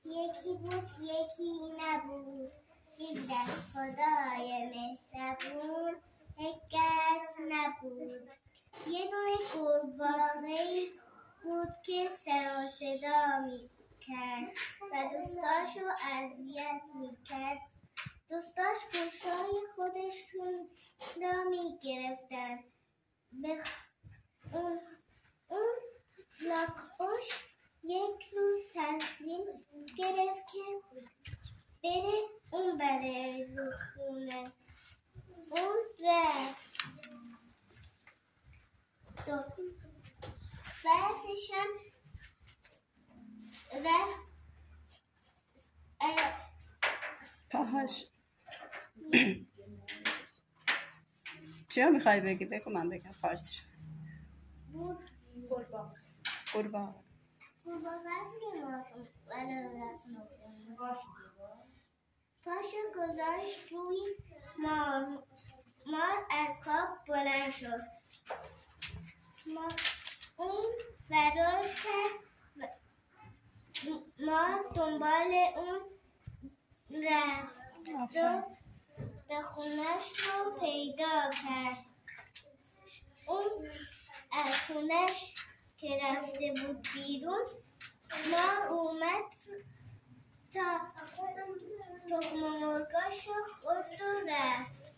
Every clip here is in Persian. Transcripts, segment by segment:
یکی بود یکی نبود، دید از خدای مهربون یک کس نبود. یه دونه گربه بود که سر و صدا میکرد و دوستاشو اذیت میکرد. دوستاش گوشای خودشون را میگرفتن. اون لاک‌پشت یک روز تصمیم گرفت که بره اون بره رودخونه. اون رفت بعدشم رفت پاهاش چیا میخوای بگی؟ بگو من بگم فارسیش. بود قربان پاشو گذاشت روی مار. مار از خواب بلند شد. اون فرار کرد. مار دنبال اون رفت و به خونش رو پیدا کرد. اون از خونش که رفته بود بیرون، مار اومد تا تخم مرغاش رو خورد و رفت.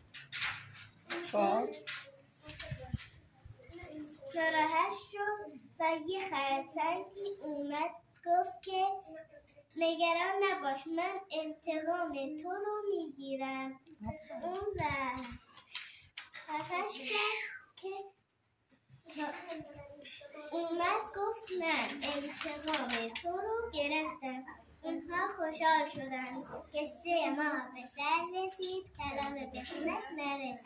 ناراحت شد و یه خرسنگی اومد گفت که نگران نباش، من انتقام تو رو میگیرم. اون رفت. خفش کرد که اومد گفت من انتقام تو رو گرفتم. اونها خوشحال شدن. قصه ما به سر رسید، کلام به خونش نرسید.